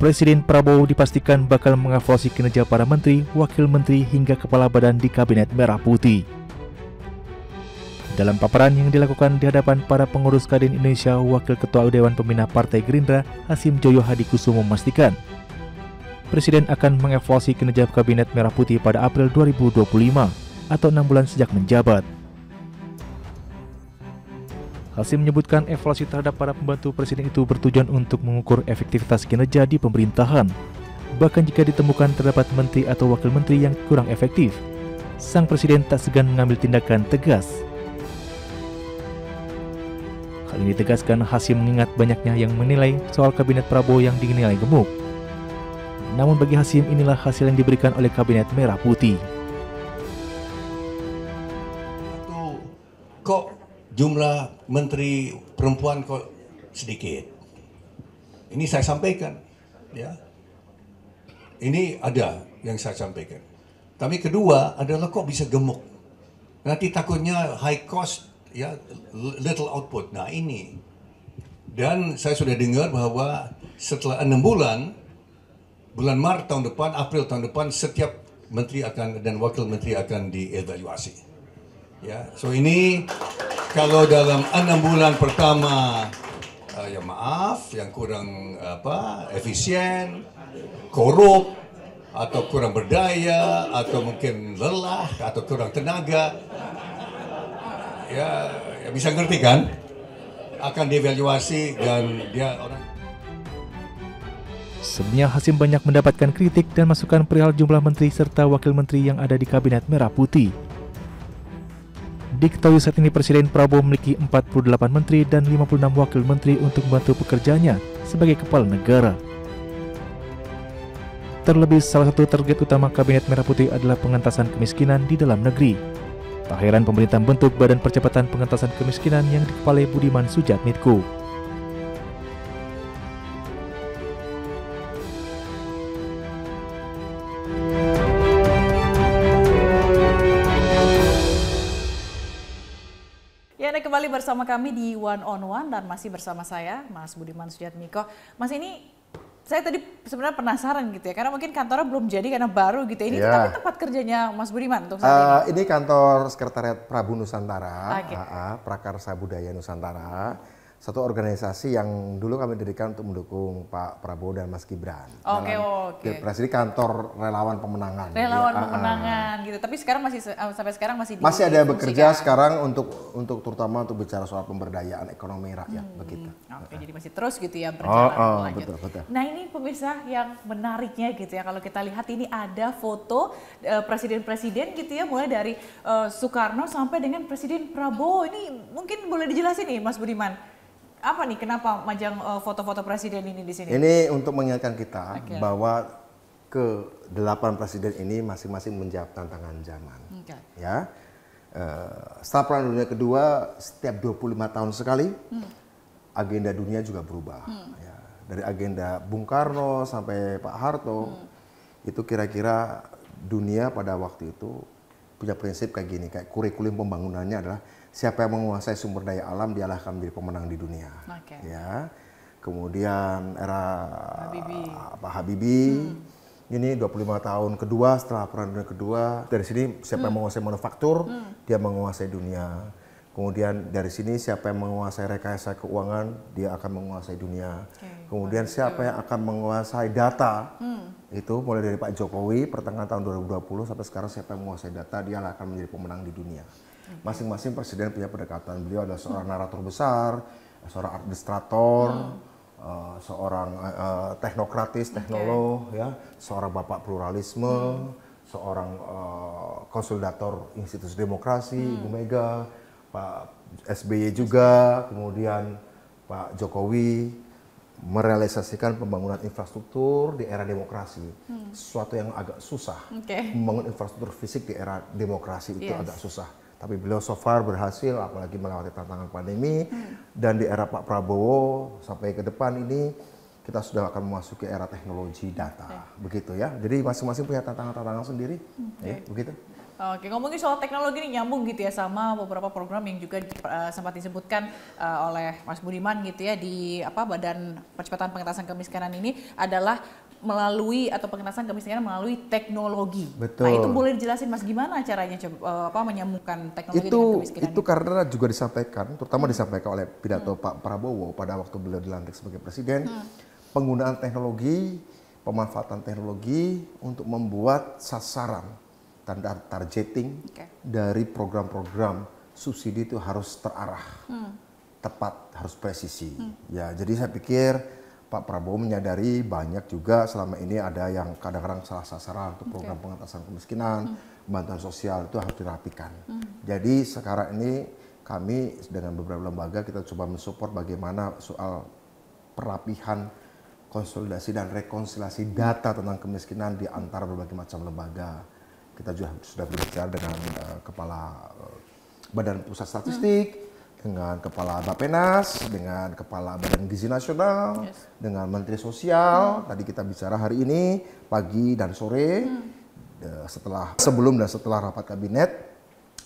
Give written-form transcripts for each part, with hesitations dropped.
Presiden Prabowo dipastikan bakal mengevaluasi kinerja para menteri, wakil menteri, hingga kepala badan di Kabinet Merah Putih. Dalam paparan yang dilakukan di hadapan para pengurus Kadin Indonesia, Wakil Ketua Dewan Pembina Partai Gerindra, Hasyim Joyo Hadikusumo memastikan Presiden akan mengevaluasi kinerja Kabinet Merah Putih pada April 2025 atau 6 bulan sejak menjabat. Hasyim menyebutkan evaluasi terhadap para pembantu presiden itu bertujuan untuk mengukur efektivitas kinerja di pemerintahan. Bahkan jika ditemukan terdapat menteri atau wakil menteri yang kurang efektif, sang presiden tak segan mengambil tindakan tegas. Hal ini ditegaskan Hasyim mengingat banyaknya yang menilai soal kabinet Prabowo yang dinilai gemuk. Namun bagi Hasyim inilah hasil yang diberikan oleh Kabinet Merah Putih. Kok jumlah menteri perempuan kok sedikit? Ini saya sampaikan, ya. Ini ada yang saya sampaikan. Tapi kedua adalah kok bisa gemuk? Nanti takutnya high cost, ya, little output. Nah ini. Dan saya sudah dengar bahwa setelah 6 bulan, bulan Maret tahun depan, April tahun depan, setiap menteri akan dan wakil menteri akan dievaluasi. Ya, so ini kalau dalam 6 bulan pertama, ya maaf, yang kurang efisien, korup, atau kurang berdaya, atau mungkin lelah, atau kurang tenaga, ya bisa ngerti kan? Akan dievaluasi dan dia orang. Sebelumnya Hasyim banyak mendapatkan kritik dan masukan perihal jumlah menteri serta wakil menteri yang ada di Kabinet Merah Putih. Diketahui saat ini Presiden Prabowo memiliki 48 menteri dan 56 wakil menteri untuk membantu pekerjaannya sebagai kepala negara. Terlebih salah satu target utama Kabinet Merah Putih adalah pengentasan kemiskinan di dalam negeri. Tak heran pemerintah membentuk Badan Percepatan Pengentasan Kemiskinan yang dikepalai Budiman Sujatmiko. Ya, Anda kembali bersama kami di One on One dan masih bersama saya, Mas Budiman Sujatmiko. Mas, ini saya tadi sebenarnya penasaran gitu ya, karena mungkin kantornya belum jadi karena baru gitu. Ini tapi tempat kerjanya Mas Budiman untuk saat ini? Ini kantor Sekretariat Prabu Nusantara, Okay. Prakarsa Budaya Nusantara. Satu organisasi yang dulu kami dirikan untuk mendukung Pak Prabowo dan Mas Gibran. Oke. Pilpres, ini kantor relawan pemenangan. Relawan pemenangan gitu. Tapi sekarang masih sampai sekarang masih ada bekerja sekarang untuk terutama untuk bicara soal pemberdayaan ekonomi rakyat begitu. Oke, jadi masih terus gitu ya berjalan lanjut. Betul. Nah, ini pemirsa yang menariknya gitu ya, kalau kita lihat ini ada foto presiden-presiden gitu ya, mulai dari Soekarno sampai dengan Presiden Prabowo. Ini mungkin boleh dijelasin nih Mas Budiman. Apa nih, kenapa majang foto-foto presiden ini di sini? Ini untuk mengingatkan kita bahwa ke-8 presiden ini masing-masing menjawab tantangan zaman. Ya, setelah Perang Dunia Kedua, setiap 25 tahun sekali agenda dunia juga berubah. Ya, dari agenda Bung Karno sampai Pak Harto, itu kira-kira dunia pada waktu itu punya prinsip kayak gini, kayak kurikulum pembangunannya adalah siapa yang menguasai sumber daya alam, dialah akan menjadi pemenang di dunia. Ya. Kemudian era Pak Habibie, ini 25 tahun kedua setelah Perang Dunia Kedua, dari sini siapa yang menguasai manufaktur, dia menguasai dunia. Kemudian dari sini siapa yang menguasai rekayasa keuangan, dia akan menguasai dunia. Kemudian siapa yang akan menguasai data, itu mulai dari Pak Jokowi pertengahan tahun 2020 sampai sekarang siapa yang menguasai data, dia akan menjadi pemenang di dunia. Masing-masing presiden punya pendekatan. Beliau adalah seorang narator besar, seorang administrator, seorang teknokratis, teknolog, ya, seorang bapak pluralisme, seorang konsolidator institusi demokrasi, Ibu Mega, Pak SBY juga, kemudian Pak Jokowi merealisasikan pembangunan infrastruktur di era demokrasi, sesuatu yang agak susah. Membangun infrastruktur fisik di era demokrasi itu agak susah. Tapi beliau so far berhasil, apalagi melewati tantangan pandemi. Dan di era Pak Prabowo sampai ke depan ini kita sudah akan memasuki era teknologi data, begitu ya. Jadi masing-masing punya tantangan-tantangan sendiri, ya, begitu. Oke, ngomongin soal teknologi ini nyambung gitu ya sama beberapa program yang juga sempat disebutkan oleh Mas Budiman gitu ya di Badan Percepatan Pengentasan Kemiskinan ini adalah melalui atau pengentasan kemiskinan melalui teknologi. Betul. Nah, itu boleh dijelasin Mas gimana caranya menyambungkan teknologi dengan kemiskinan? Itu karena juga disampaikan, terutama disampaikan oleh pidato Pak Prabowo pada waktu beliau dilantik sebagai presiden, penggunaan teknologi, pemanfaatan teknologi untuk membuat sasaran dan targeting dari program-program subsidi itu harus terarah, tepat, harus presisi. Ya, jadi saya pikir Pak Prabowo menyadari banyak juga selama ini ada yang kadang-kadang salah sasaran untuk program pengentasan kemiskinan, bantuan sosial itu harus dirapikan. Jadi sekarang ini kami dengan beberapa lembaga kita coba mensupport bagaimana soal perapihan, konsolidasi dan rekonsiliasi data tentang kemiskinan di antara berbagai macam lembaga. Kita juga sudah berbicara dengan Kepala Badan Pusat Statistik, dengan Kepala Bappenas, dengan Kepala Badan Gizi Nasional, dengan Menteri Sosial. Tadi kita bicara hari ini, pagi dan sore, sebelum dan setelah rapat kabinet,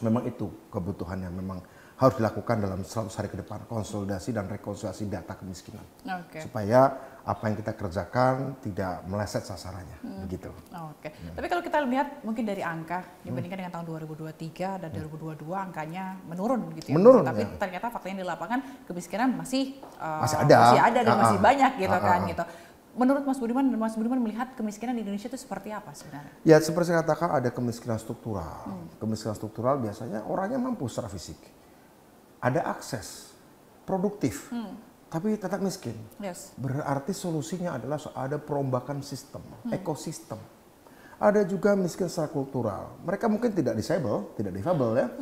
memang itu kebutuhan yang memang harus dilakukan dalam 100 hari ke depan, konsolidasi dan rekonsiliasi data kemiskinan. Supaya apa yang kita kerjakan tidak meleset sasarannya, begitu. Tapi kalau kita lihat mungkin dari angka dibandingkan dengan tahun 2023 dan 2022 angkanya menurun gitu ya. Menurun, tapi ternyata faktanya di lapangan kemiskinan masih ada dan masih banyak gitu kan gitu. Menurut Mas Budiman melihat kemiskinan di Indonesia itu seperti apa sebenarnya? Ya seperti saya katakan ada kemiskinan struktural. Kemiskinan struktural biasanya orangnya mampu secara fisik, ada akses, produktif. Tapi tetap miskin. Berarti solusinya adalah ada perombakan sistem, ekosistem. Ada juga miskin secara kultural. Mereka mungkin tidak difabel ya.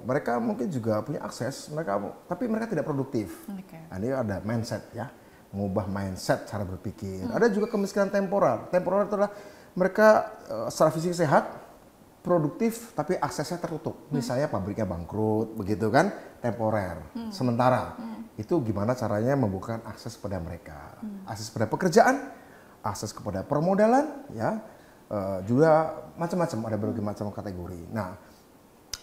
Mereka mungkin juga punya akses, tapi mereka tidak produktif. Nah, ini ada mindset ya, mengubah mindset cara berpikir. Ada juga kemiskinan temporer. Temporer itu adalah mereka secara fisik sehat, produktif tapi aksesnya tertutup. Misalnya pabriknya bangkrut, begitu kan, temporer, sementara. Itu gimana caranya membuka akses pada mereka, akses pada pekerjaan, akses kepada permodalan, ya, juga macam-macam, ada berbagai macam kategori. Nah,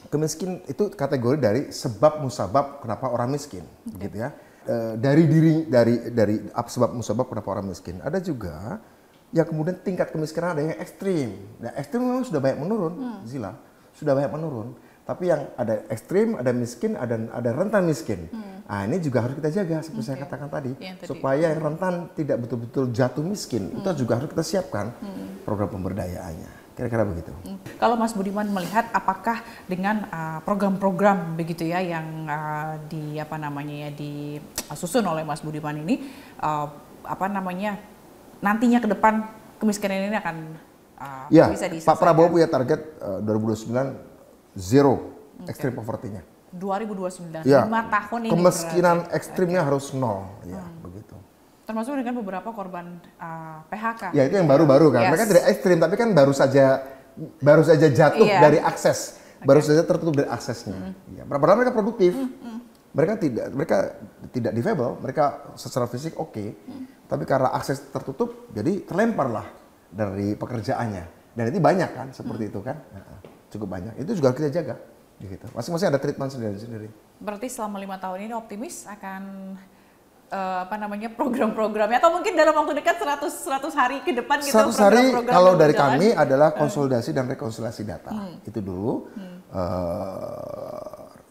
kemiskin itu kategori dari sebab musabab kenapa orang miskin, begitu ya. Dari sebab musabab kenapa orang miskin. Ada juga yang kemudian tingkat kemiskinan ada yang ekstrim. Nah, ekstrim memang sudah banyak menurun, Zila, sudah banyak menurun. Tapi yang ada ekstrim, ada miskin, ada rentan miskin. Nah, ini juga harus kita jaga seperti saya katakan tadi, supaya yang rentan tidak betul-betul jatuh miskin. Itu juga harus kita siapkan program pemberdayaannya. Kira-kira begitu. Kalau Mas Budiman melihat apakah dengan program-program begitu ya yang disusun oleh Mas Budiman ini nantinya ke depan kemiskinan ini akan bisa diselesaikan? Pak Prabowo punya target 2029 zero extreme poverty-nya. 2029, ya, 5 tahun ini. Kemiskinan ekstrimnya harus nol, ya begitu. Termasuk dengan beberapa korban PHK. Ya itu yang baru-baru kan, mereka tidak ekstrim tapi kan baru saja jatuh dari akses, baru saja tertutup dari aksesnya. Padahal mereka produktif, mereka tidak difabel, mereka secara fisik tapi karena akses tertutup, jadi terlemparlah dari pekerjaannya. Dan itu banyak kan, seperti itu kan, cukup banyak. Itu juga kita jaga. Gitu. Masing-masing ada treatment sendiri-sendiri. Berarti selama 5 tahun ini optimis akan program-programnya atau mungkin dalam waktu dekat 100 hari ke depan gitu. 100 hari kalau dari kami adalah konsolidasi dan rekonsiliasi data. Itu dulu.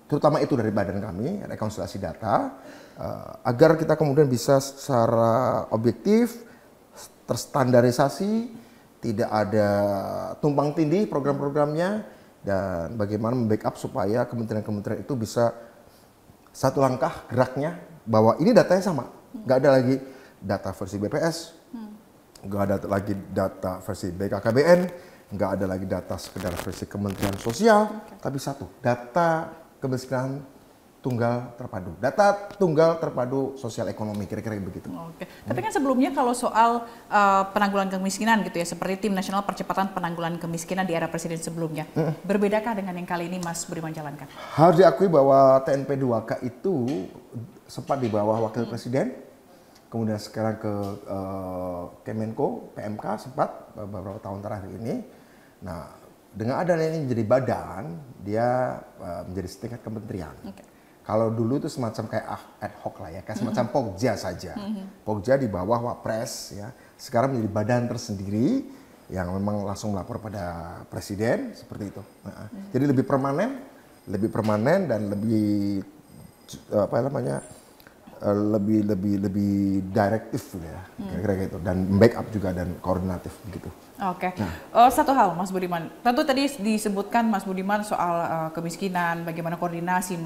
Terutama itu dari badan kami, rekonsiliasi data, agar kita kemudian bisa secara objektif, terstandarisasi, tidak ada tumpang tindih program-programnya, dan bagaimana membackup supaya kementerian-kementerian itu bisa satu langkah geraknya bahwa ini datanya sama, nggak ada lagi data versi BPS, nggak ada lagi data versi BKKBN, nggak ada lagi data sekedar versi Kementerian Sosial, tapi satu data kemiskinan tunggal terpadu, data tunggal terpadu sosial ekonomi, kira-kira begitu. Tapi kan sebelumnya kalau soal penanggulangan kemiskinan gitu ya, seperti Tim Nasional Percepatan Penanggulangan Kemiskinan di era presiden sebelumnya, berbedakah dengan yang kali ini Mas Budiman jalankan? Harus diakui bahwa TNP 2K itu sempat di bawah Wakil Presiden, kemudian sekarang ke Kemenko, PMK sempat beberapa tahun terakhir ini. Nah, dengan adanya ini menjadi badan, dia menjadi setingkat kementerian. Kalau dulu itu semacam kayak ad hoc lah ya, kayak semacam Pokja saja. Pokja di bawah Wapres ya. Sekarang menjadi badan tersendiri yang memang langsung melapor pada presiden seperti itu. Jadi lebih permanen dan lebih apa namanya? lebih direktif ya, kira-kira gitu, dan backup juga dan koordinatif begitu. Oke. Satu hal Mas Budiman, tentu tadi disebutkan Mas Budiman soal kemiskinan, bagaimana koordinasi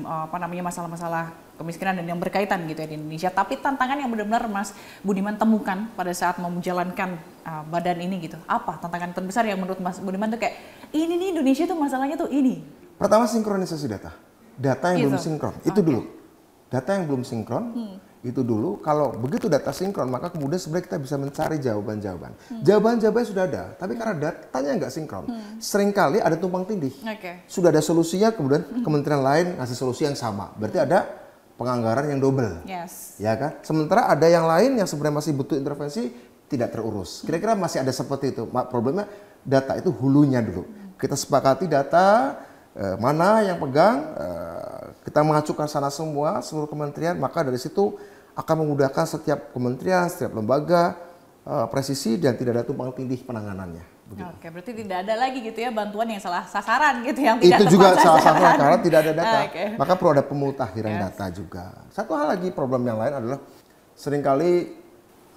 masalah-masalah kemiskinan dan yang berkaitan gitu ya di Indonesia. Tapi tantangan yang benar-benar Mas Budiman temukan pada saat mau menjalankan badan ini gitu, apa tantangan terbesar yang menurut Mas Budiman tuh kayak ini nih Indonesia tuh masalahnya tuh ini? Pertama sinkronisasi data yang belum sinkron itu dulu. Data yang belum sinkron, itu dulu. Kalau begitu data sinkron, maka kemudian sebenarnya kita bisa mencari jawaban-jawaban. Jawaban-jawabannya sudah ada, tapi karena datanya nggak sinkron, seringkali ada tumpang tindih. Sudah ada solusinya, kemudian kementerian lain ngasih solusi yang sama. Berarti ada penganggaran yang double. Ya kan? Sementara ada yang lain yang sebenarnya masih butuh intervensi, tidak terurus. Kira-kira masih ada seperti itu. Problemnya data itu hulunya dulu. Kita sepakati data, mana yang pegang, kita mengacukan sana semua, seluruh kementerian, maka dari situ akan memudahkan setiap kementerian, setiap lembaga, presisi dan tidak ada tumpang tindih penanganannya. Begitu. Oke, berarti tidak ada lagi gitu ya bantuan yang salah sasaran gitu yang tidak itu juga salah satu karena tidak ada data. Maka perlu ada pemutakhiran data juga. Satu hal lagi problem yang lain adalah seringkali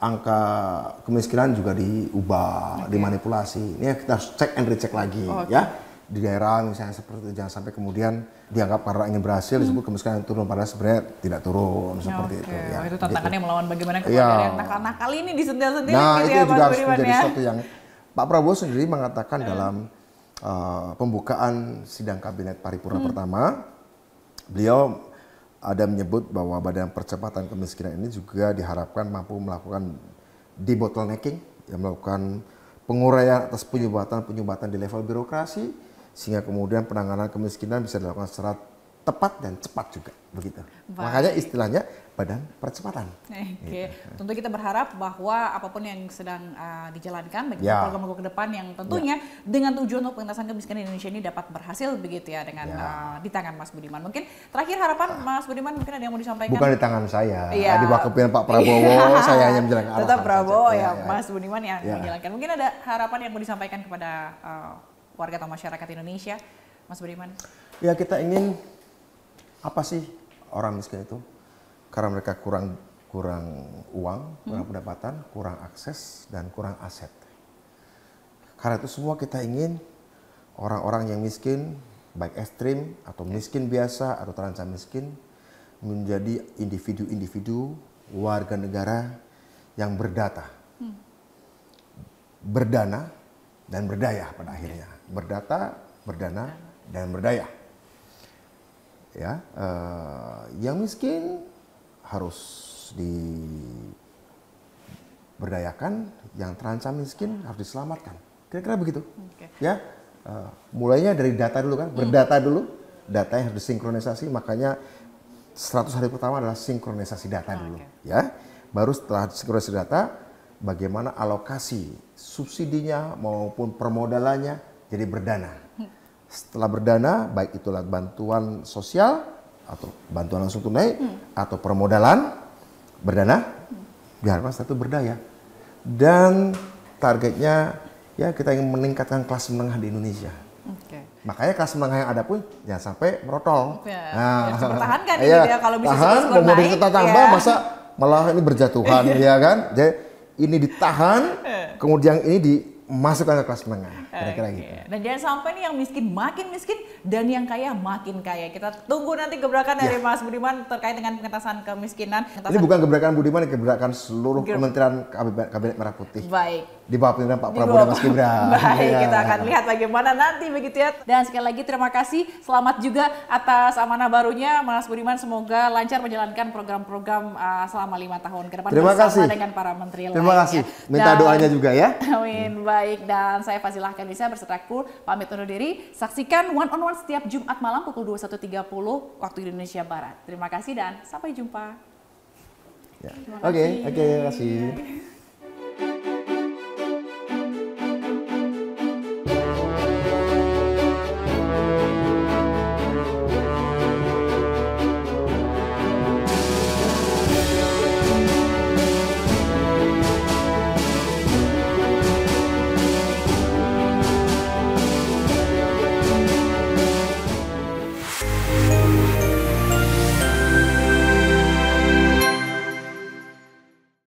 angka kemiskinan juga diubah, dimanipulasi. Ini kita harus cek and recheck lagi ya. Di daerah misalnya seperti itu, jangan sampai kemudian dianggap karena ingin berhasil disebut kemiskinan yang turun, padahal sebenarnya tidak turun seperti itu. Ya, itu tantangannya gitu. Melawan bagaimana yang nakal-nakal ini disentil-sentil nah, gitu itu ya, juga harus Budiman, menjadi ya. sesuatu yang Pak Prabowo sendiri mengatakan dalam pembukaan sidang kabinet paripurna pertama, beliau ada menyebut bahwa Badan Percepatan Kemiskinan ini juga diharapkan mampu melakukan debottlenecking, yang melakukan penguraian atas penyumbatan di level birokrasi, sehingga kemudian penanganan kemiskinan bisa dilakukan secara tepat dan cepat juga begitu. Makanya istilahnya Badan Percepatan. Tentu kita berharap bahwa apapun yang sedang dijalankan bagi program-program ke depan yang tentunya dengan tujuan untuk pengentasan kemiskinan Indonesia ini dapat berhasil begitu ya dengan di tangan Mas Budiman. Mungkin terakhir harapan Mas Budiman mungkin ada yang mau disampaikan? Bukan di tangan saya, diwakafin Pak Prabowo, saya hanya menjalankan arahan. Tetap Prabowo Mas Budiman yang menjalankan. Mungkin ada harapan yang mau disampaikan kepada warga atau masyarakat Indonesia, Mas Budiman? Ya, kita ingin apa sih orang miskin itu? Karena mereka kurang uang, kurang pendapatan, kurang akses, dan kurang aset. Karena itu semua kita ingin orang-orang yang miskin, baik ekstrim atau miskin biasa atau terancam miskin, menjadi individu-individu warga negara yang berdata, berdana, dan berdaya pada akhirnya. Berdata, berdana, dan berdaya. Ya, yang miskin harus diberdayakan, yang terancam miskin harus diselamatkan. Kira-kira begitu. Ya, mulainya dari data dulu kan, berdata dulu, data yang harus disinkronisasi. Makanya 100 hari pertama adalah sinkronisasi data dulu. Ya, baru setelah sinkronisasi data, bagaimana alokasi subsidinya maupun permodalannya jadi berdana. Setelah berdana, baik itulah bantuan sosial atau bantuan langsung tunai atau permodalan, berdana, diharapkan satu berdaya. Dan targetnya ya kita ingin meningkatkan kelas menengah di Indonesia. Makanya kelas menengah yang ada pun jangan sampai merotol. Harus dipertahankan gitu ya kalau bisa skor naik. Kita tambah masa malah ini berjatuhan ya kan. Jadi ini ditahan, kemudian ini dimasukkan ke kelas menengah, kira-kira gitu. Dan jangan sampai nih yang miskin makin miskin dan yang kaya makin kaya. Kita tunggu nanti gebrakan dari Mas Budiman terkait dengan pengentasan kemiskinan. Ini bukan gebrakan Budiman, ini gebrakan seluruh Kementerian Kabinet Merah Putih. Baik. Di bawah pimpinan Pak Prabowo dan Mas Gibran. Baik, kita akan lihat bagaimana nanti begitu ya. Dan sekali lagi terima kasih, selamat juga atas amanah barunya Mas Budiman. Semoga lancar menjalankan program-program selama 5 tahun ke depan bersama dengan para menteri lainnya. Terima kasih, minta doanya juga ya. Amin, baik. Dan saya Fazilah Kanisa berserta kru pamit undur diri. Saksikan One on One setiap Jumat malam pukul 21.30 waktu Indonesia Barat. Terima kasih dan sampai jumpa. Oke, terima kasih.